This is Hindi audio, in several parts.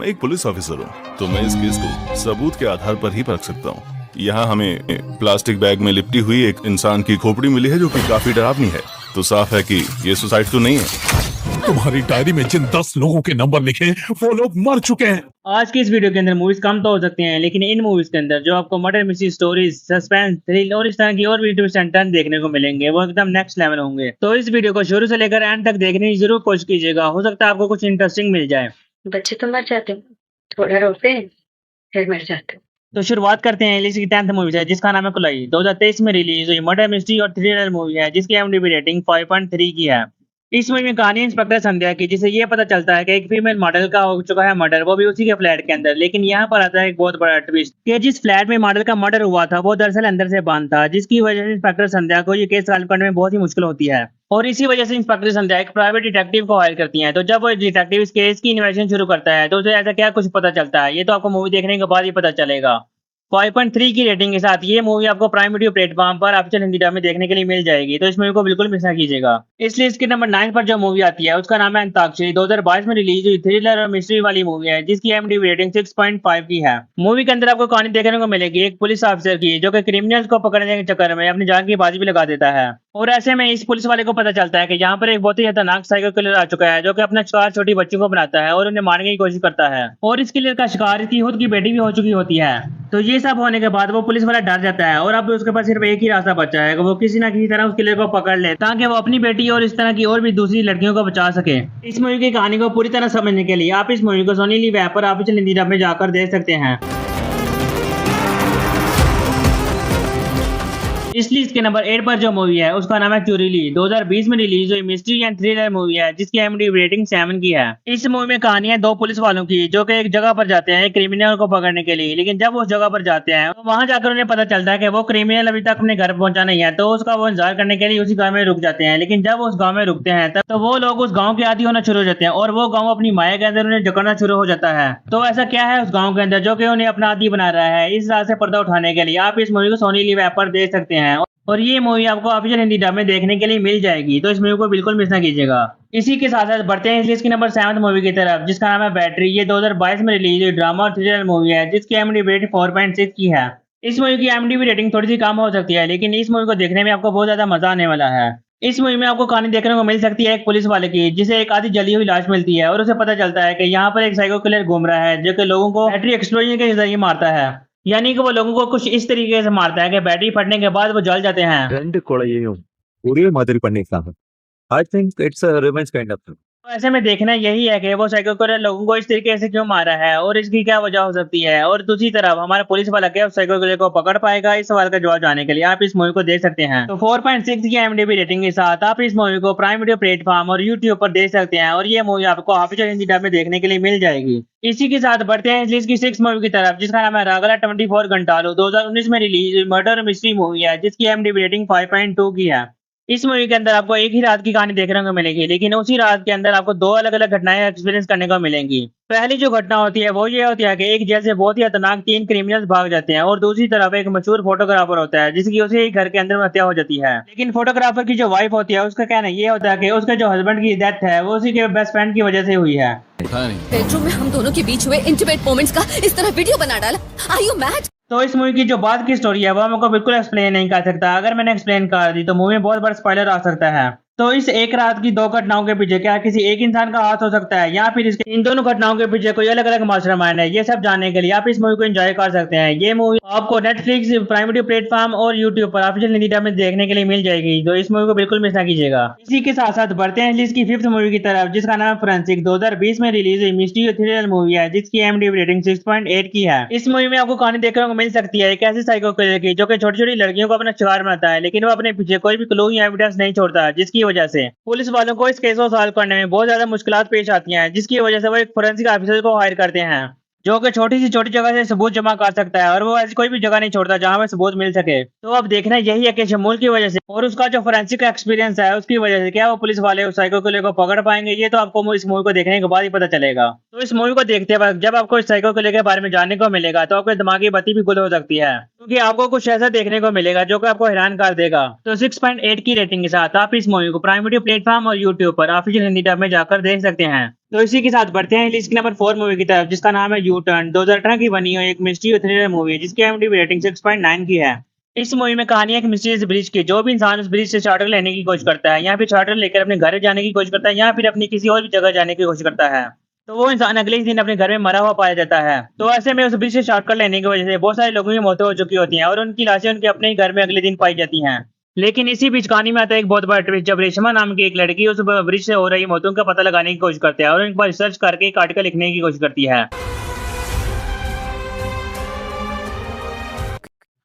मैं एक पुलिस ऑफिसर हूँ, तो मैं इस केस को सबूत के आधार पर ही परख सकता हूँ। यहाँ हमें प्लास्टिक बैग में लिपटी हुई एक इंसान की खोपड़ी मिली है जो कि काफी डरावनी है। तो साफ है कि ये सुसाइड तो नहीं है। तुम्हारी डायरी में जिन 10 लोगों के नंबर लिखे वो लोग मर चुके हैं। आज की इस वीडियो के अंदर मूवीज कम तो हो सकती हैं, लेकिन इन मूवीज के अंदर जो आपको murder mystery stories, suspense, thrill और इस तरह की और भी ट्विस्ट एंड टर्न देखने को मिलेंगे, वो एकदम नेक्स्ट लेवल होंगे। तो इस वीडियो को शुरू से लेकर एंड तक देखने की जरूर कोशिश कीजिएगा, हो सकता है आपको कुछ इंटरेस्टिंग मिल जाए। बच्चे तो मर जाते हैं, थोड़ा रोते हैं फिर मर जाते हैं। तो शुरुआत करते हैं इंग्लिश की 10th मूवी से, जिसका नाम है कुलाई। 2023 में रिलीज हुई मर्डर मिस्ट्री और थ्रिलर मूवी है, जिसकी IMDb रेटिंग 5.3 की है। इस मूवी में कहानी इंस्पेक्टर संध्या की, जिसे ये पता चलता है कि एक फीमेल मॉडल का हो चुका है मर्डर, वो भी उसी के फ्लैट के अंदर। लेकिन यहाँ पर आता है एक बहुत बड़ा ट्विस्ट कि जिस फ्लैट में मॉडल का मर्डर हुआ था वो दरअसल अंदर से बंद था, जिसकी वजह से इंस्पेक्टर संध्या को ये केस सॉल्व करने में बहुत ही मुश्किल होती है। और इसी वजह से इंस्पेक्टर संध्या एक प्राइवेट डिटेक्टिव को हायर करती है। तो जब वो डिटेक्टिव इस केस की इन्वेस्टिगेशन शुरू करता है तो उसे ऐसा क्या कुछ पता चलता है, ये तो आपको मूवी देखने के बाद ही पता चलेगा। 5.3 की रेटिंग के साथ ये मूवी आपको प्राइम वीडियो प्लेटफॉर्म पर ऑफिशियल हिंदी डब में देखने के लिए मिल जाएगी, तो इस मूवी को बिल्कुल मिस ना कीजिएगा। इसलिए इसके नंबर 9 पर जो मूवी आती है उसका नाम है अंताक्षरी। 2022 में रिलीज हुई थ्रिलर और मिस्ट्री वाली मूवी है, जिसकी IMDb रेटिंग 6.5 की है। मूवी के अंदर आपको कहानी देखने को मिलेगी एक पुलिस ऑफिसर की, जो कि क्रिमिनल्स को पकड़ने के चक्कर में अपनी जान की बाजी भी लगा देता है। और ऐसे में इस पुलिस वाले को पता चलता है कि यहाँ पर एक बहुत ही खतरनाक साइको किलर आ चुका है, जो कि अपना शिकार छोटी बच्चों को बनाता है और उन्हें मारने की कोशिश करता है। और इस किलर का शिकार इसकी खुद की बेटी भी हो चुकी होती है। तो ये सब होने के बाद वो पुलिस वाला डर जाता है और अब उसके पास सिर्फ एक ही रास्ता बचा है कि वो किसी ना किसी तरह उस किलर को पकड़ ले, ताकि वो अपनी बेटी और इस तरह की और भी दूसरी लड़कियों को बचा सके। इस मूवी की कहानी को पूरी तरह समझने के लिए आप इस मूवी को सोनी लिव ऐप पर ऑफिशियल हिंदी डब में जाकर देख सकते हैं। इसलिए इसके नंबर 8 पर जो मूवी है उसका नाम है चुरीली। 2020 में रिलीज हुई मिस्ट्री एंड थ्रिलर मूवी है, जिसकी IMDb रेटिंग 7 की है। इस मूवी में कहानी है दो पुलिस वालों की, जो कि एक जगह पर जाते हैं क्रिमिनल को पकड़ने के लिए। लेकिन जब वो उस जगह पर जाते हैं तो वहां जाकर उन्हें पता चलता है कि वो क्रिमिनल अभी तक अपने घर पहुंचा नहीं है, तो उसका वो इंतजार करने के लिए उसी गाँव में रुक जाते हैं। लेकिन जब वो उस गाँव में रुकते हैं तब तो वो लोग उस गाँव के आदी होना शुरू हो जाते हैं और वो गाँव अपनी माया के अंदर उन्हें जकड़ना शुरू हो जाता है। तो ऐसा क्या है उस गाँव के अंदर जो कि उन्हें अपना आदी बना रहा है? इस रात से पर्दा उठाने के लिए आप इस मूवी को सोनी लिव ऐप पर देख सकते हैं और ये मूवी आपको ऑफिशियल हिंदी डब में देखने के लिए मिल जाएगी, तो इस मूवी को बिल्कुल मिस ना कीजिएगा। इसी के साथ साथ बढ़ते हैं इसलिए इसकी नंबर 7 मूवी की तरफ, जिसका नाम है बैटरी। ये 2022 में रिलीज हुई ड्रामा और थ्रिलर मूवी है, जिसकी IMDb रेटिंग 4.6 की है। इस मूवी की IMDb रेटिंग थोड़ी सी कम हो सकती है, लेकिन इस मूवी को देखने में आपको बहुत ज्यादा मजा आने वाला है। इस मूवी में आपको कहानी देखने को मिल सकती है एक पुलिस वाले की, जिसे एक आधी जली हुई लाश मिलती है और उसे पता चलता है कि यहाँ पर एक साइको किलर घूम रहा है, जो कि लोगों को बैटरी एक्सप्लोजन के जरिए मारता है। यानी कि वो लोगों को कुछ इस तरीके से मारता है कि बैटरी फटने के बाद वो जल जाते हैं। ரெண்டு கொலையையும் ஒரே மாதிரி பண்ணிருக்காங்க. I think it's a revenge kind of thing. तो ऐसे में देखना यही है कि वो साइको किलर लोगों को इस तरीके से क्यों मारा है और इसकी क्या वजह हो सकती है। और दूसरी तरफ हमारा पुलिस वाला क्या उस साइको किलर को पकड़ पाएगा? इस सवाल का जवाब जानने के लिए आप इस मूवी को देख सकते हैं। तो 4.6 की IMDb रेटिंग के साथ आप इस मूवी को प्राइम वीडियो प्लेटफॉर्म और यूट्यूब पर देख सकते हैं और ये मूवी आपको ऑफिशियल हिंदी डब में देखने के लिए मिल जाएगी। इसी के साथ बढ़ते हैं इसकी 6 मूवी की तरफ, जिसका नाम है रागला 24 घंटालो। 2019 में रिलीज मर्डर मिस्ट्री मूवी है, जिसकी IMDb रेटिंग 5.2 की है। इस मूवी के अंदर आपको एक ही रात की कहानी देखने को मिलेगी, लेकिन उसी रात के अंदर आपको दो अलग अलग घटनाएं एक्सपीरियंस करने को मिलेंगी। पहली जो घटना होती है वो ये होती है कि एक जेल से बहुत ही खतरनाक 3 क्रिमिनल्स भाग जाते हैं और दूसरी तरफ एक मशहूर फोटोग्राफर होता है, जिसकी उसी ही घर के अंदर हत्या हो जाती है। लेकिन फोटोग्राफर की जो वाइफ होती है उसका कहना ये होता है कि उसके जो हस्बैंड की डेथ है वो उसी के बेस्ट फ्रेंड की वजह से हुई है। बेडरूम में हम दोनों के बीच हुए इंटीमेट मोमेंट्स का इस तरह वीडियो बना डाला। Are you mad? तो इस मूवी की जो बाद की स्टोरी है वो मैं आपको बिल्कुल एक्सप्लेन नहीं कर सकता। अगर मैंने एक्सप्लेन कर दी तो मूवी में बहुत बड़ा स्पॉइलर आ सकता है। तो इस एक रात की दो घटनाओं के पीछे क्या किसी एक इंसान का हाथ हो सकता है या फिर इसके इन दोनों घटनाओं के पीछे कोई अलग अलग मास्टरमाइंड है? ये सब जानने के लिए आप इस मूवी को एंजॉय कर सकते हैं। ये मूवी आपको नेटफ्लिक्स, प्राइम वीडियो प्लेटफॉर्म और यूट्यूब पर ऑफिशियल हिंदी डब में देखने के लिए मिल जाएगी, तो इस मूवी को बिल्कुल मिस ना कीजिएगा। इसी के साथ साथ बढ़ते हैं इसकी 5th मूवी की तरफ, जिसका नाम है फोरेंसिक। 2020 में रिलीज हुई मिस्ट्री और थ्रिलर मूवी है, जिसकी IMDb रेटिंग 6.8 की है। इस मूवी में आपको कहानी देखने को मिल सकती है एक ऐसे साइको किलर की, जो कि छोटी छोटी लड़कियों को अपना शिकार बनाता है, लेकिन वो अपने पीछे कोई भी क्लू या एविडेंस नहीं छोड़ता, जिसकी वजह से पुलिस वालों को इस केस को सॉल्व करने में बहुत ज्यादा मुश्किलात पेश आती हैं, जिसकी वजह से वो एक फोरेंसिक ऑफिसर को हायर करते हैं, जो कि छोटी सी छोटी जगह से सबूत जमा कर सकता है और वो ऐसी कोई भी जगह नहीं छोड़ता जहां पे सबूत मिल सके। तो अब देखना यही है कि शमूल की वजह से और उसका जो फोरेंसिक एक्सपीरियंस है उसकी वजह से क्या वो पुलिस वाले उस साइको किलर को पकड़ पाएंगे? ये तो आपको इस मूवी को देखने के बाद ही पता चलेगा। तो इस मूवी को देखते वक्त जब आपको इस साइको किलर के बारे में जानने को मिलेगा तो आपके दिमागी बत्ती भी गुल हो सकती है। तो क्योंकि आपको कुछ ऐसा देखने को मिलेगा जो कि आपको हैरान कर देगा। तो 6.8 की रेटिंग के साथ आप इस मूवी को प्राइम वीडियो प्लेटफॉर्म और यूट्यूब पर ऑफिशियल हिंदी डब में जाकर देख सकते हैं। तो इसी के साथ बढ़ते हैं लिस्ट नंबर 4 मूवी की तरफ, जिसका नाम है यू टर्न। 2018 की बनी हुई एक मिस्ट्री और थ्रिलर मूवी है, जिसकी IMDb रेटिंग 6.9 की है। इस मूवी में कहानी है एक मिस्टीरियस ब्रिज की। जो भी इंसान उस ब्रिज से चार्टर लेने की कोशिश करता है, या फिर चार्टर लेकर अपने घर जाने की कोशिश करता है, या फिर अपनी किसी और भी जगह जाने की कोशिश करता है, तो वो इंसान अगले ही दिन अपने घर में मरा हुआ पाया जाता है। तो ऐसे में उस ब्रिज से शॉर्टकट लेने की वजह से बहुत सारे लोगों की मौतें हो चुकी होती हैं और उनकी लाशें उनके अपने ही घर में अगले दिन पाई जाती हैं। लेकिन इसी बीच कहानी में आता है एक बहुत बड़ा ट्विस्ट, जब रेशमा नाम की एक लड़की उस ब्रिज से हो रही मौतों का पता लगाने की कोशिश करती है और उन पर रिसर्च करके एक आर्टिकल लिखने की कोशिश करती है।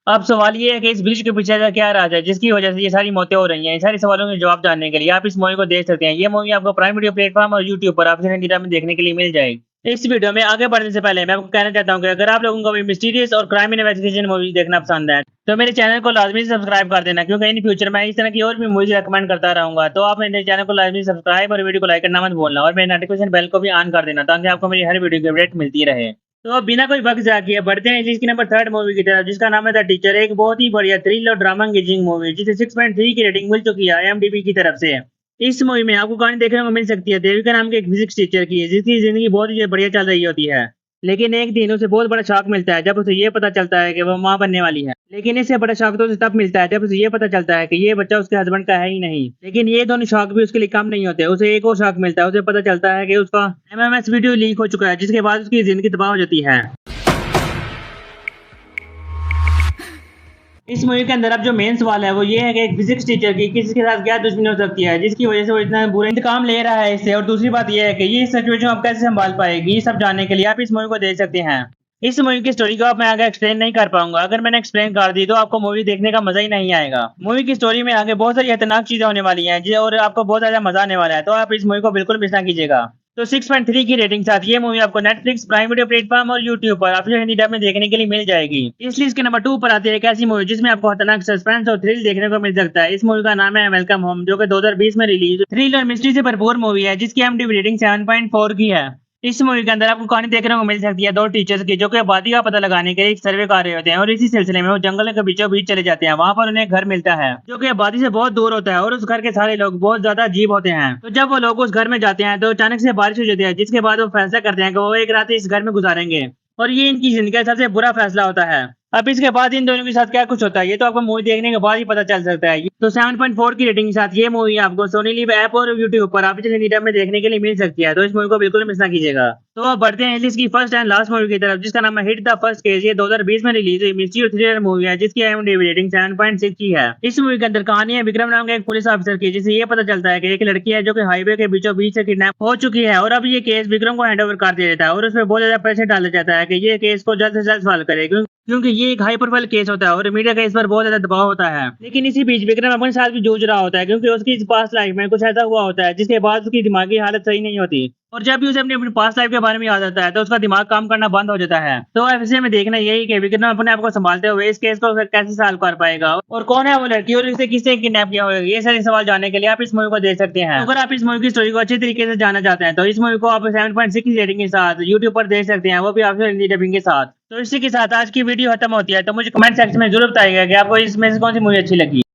अब सवाल ये है कि इस ब्रिज के पीछे ऐसा क्या राज है जिसकी वजह से ये सारी मौतें हो रही हैं। इन सारे सवालों के जवाब जानने के लिए आप इस मूवी को देख सकते हैं। ये मूवी आपको प्राइम वीडियो प्लेटफॉर्म और यूट्यूब पर ऑप्शन हिंदी में देखने के लिए मिल जाएगी। इस वीडियो में आगे बढ़ने से पहले मैं आपको कहना चाहता हूं कि अगर आप लोगों को भी मिस्टीरियस और क्राइम इन्वेस्टिगेशन मूवी देखना पसंद है तो मेरे चैनल को लाजमी सब्सक्राइब कर देना, क्योंकि इन फ्यूचर मैं इस तरह की और भी मूवीज रिकमेंड करता रहूंगा। तो आप मेरे चैनल को लाजमी सब्सक्राइब और वीडियो को लाइक करना मत भूलना और मेरे नोटिफिकेशन बेल को भी ऑन कर देना, ताकि आपको मेरी हर वीडियो की अपडेट मिलती रहे। तो अब बिना कोई वक्त जाए किए बढ़ते हैं इसकी नंबर 3 मूवी की तरफ, जिसका नाम है द टीचर। एक बहुत ही बढ़िया थ्रिल और ड्रामा एंगेजिंग मूवी, जिसे 6.3 की रेटिंग मिल चुकी है IMDb की तरफ से। इस मूवी में आपको कहानी देखने को मिल सकती है देविका नाम के एक फिजिक्स टीचर की, जिसकी जिंदगी बहुत ही बढ़िया चल रही होती है। लेकिन एक दिन उसे बहुत बड़ा शॉक मिलता है जब उसे ये पता चलता है कि वह मां बनने वाली है। लेकिन इससे बड़ा शॉक तो उसे तब मिलता है जब उसे ये पता चलता है कि ये बच्चा उसके हस्बैंड का है ही नहीं। लेकिन ये दोनों शॉक भी उसके लिए कम नहीं होते। उसे एक और शॉक मिलता है, उसे पता चलता है कि उसका MMS वीडियो लीक हो चुका है, जिसके बाद उसकी जिंदगी तबाह हो जाती है। इस मूवी के अंदर अब जो मेन सवाल है वो ये है कि एक फिजिक्स टीचर की किसी के साथ क्या दुश्मनी हो सकती है जिसकी वजह से वो इतना बुरा इंतकाम ले रहा है इससे। और दूसरी बात ये है कि ये सिचुएशन आप कैसे संभाल पाएगी, ये सब जानने के लिए आप इस मूवी को देख सकते हैं। इस मूवी की स्टोरी को अब मैं आगे एक्सप्लेन नहीं कर पाऊंगा। अगर मैंने एक्सप्लेन कर दी तो आपको मूवी देखने का मजा ही नहीं आएगा। मूवी की स्टोरी में आगे बहुत सारी खतरनाक चीजें होने वाली हैं और आपको बहुत ज्यादा मजा आने वाला है, तो आप इस मूवी को बिल्कुल मिस ना कीजिएगा। तो 6.3 की रेटिंग साथ ये मूवी आपको नेटफ्लिक्स, प्राइम वीडियो प्लेटफॉर्म और यूट्यूब पर ऑफिशियल हिंदी डब में देखने के लिए मिल जाएगी। इसलिए इसके नंबर 2 पर आती है एक ऐसी मूवी जिसमें आपको खतरनाक सस्पेंस और थ्रिल देखने को मिल सकता है। इस मूवी का नाम है वेलकम होम, जो कि 2020 में रिलीज थ्रिल और मिस्ट्री से भरपूर मूवी है, जिसकी IMDb रेटिंग 7.4 की है। इस मूवी के अंदर आपको कहानी देखने को मिल सकती है दो टीचर्स की, जो कि आबादी का पता लगाने के लिए एक सर्वे कर रहे होते हैं और इसी सिलसिले में वो जंगल के बीचों बीच चले जाते हैं। वहां पर उन्हें एक घर मिलता है जो कि आबादी से बहुत दूर होता है और उस घर के सारे लोग बहुत ज्यादा अजीब होते हैं। तो जब वो लोग उस घर में जाते हैं तो अचानक से बारिश हो जाती है, जिसके बाद वो फैसला करते हैं कि वो एक रात इस घर में गुजारेंगे और ये इनकी जिंदगी का सबसे बुरा फैसला होता है। अब इसके बाद इन दोनों के साथ क्या कुछ होता है ये तो आपको मूवी देखने के बाद ही पता चल सकता है। तो 7.4 की रेटिंग के साथ ये मूवी आपको सोनी लिव ऐप और यूट्यूब पर ऑफिशियल हिंदी डब में देखने के लिए मिल सकती है। तो इस मूवी को बिल्कुल मिस ना कीजिएगा। तो अब बढ़ते हैं इसकी फर्स्ट एंड लास्ट मूवी की तरफ, जिसका नाम है हिट द फर्स्ट केस। ये 2020 में रिलीज हुई मिस्ट्री और थ्रिलर मूवी है, जिसकी IMDb रेटिंग 7.6 की है। इस मूवी के अंदर कहानी है विक्रम नाम के एक पुलिस ऑफिसर की, जिसे ये पता चलता है कि एक लड़की है जो कि हाईवे के बीचों बीच से किडनैप हो चुकी है और अब ये केस विक्रम को हैंड ओवर कर दिया जाता है और उसमें बहुत ज्यादा प्रेशर डाला जाता है कि ये केस को जल्द से जल्द सॉल्व करे, क्योंकि ये एक हाई प्रोफाइल केस होता है और मीडिया का इस पर बहुत ज्यादा दबाव होता है। लेकिन इसी बीच विक्रम अपने साथ भी जूझ रहा होता है, क्योंकि उसकी पास्ट लाइफ में कुछ ऐसा हुआ होता है जिसके बाद उसकी दिमागी हालत सही नहीं होती और जब भी उसे अपनी पास्ट लाइफ के बारे में याद आता है तो उसका दिमाग काम करना बंद हो जाता है। तो ऐसे में देखना यही कि विक्रम अपने आप को संभालते हुए इस केस को कैसे सॉल्व कर पाएगा और कौन है वो लड़की और इसे किसने किडनैप किया होगा, ये सारे सवाल जानने के लिए आप इस मूवी को देख सकते हैं। अगर आप इस मूवी की स्टोरी को अच्छे तरीके से जानना चाहते हैं तो इस मूवी को आप 7.6 की रेटिंग के साथ यूट्यूब पर देख सकते हैं, वो भी ऑफिशियल हिंदी डबिंग के साथ। तो इसी के साथ आज की वीडियो खत्म होती है। तो मुझे कमेंट सेक्शन में जरूर बताइएगा कि आपको इसमें से कौन सी मूवी अच्छी लगी।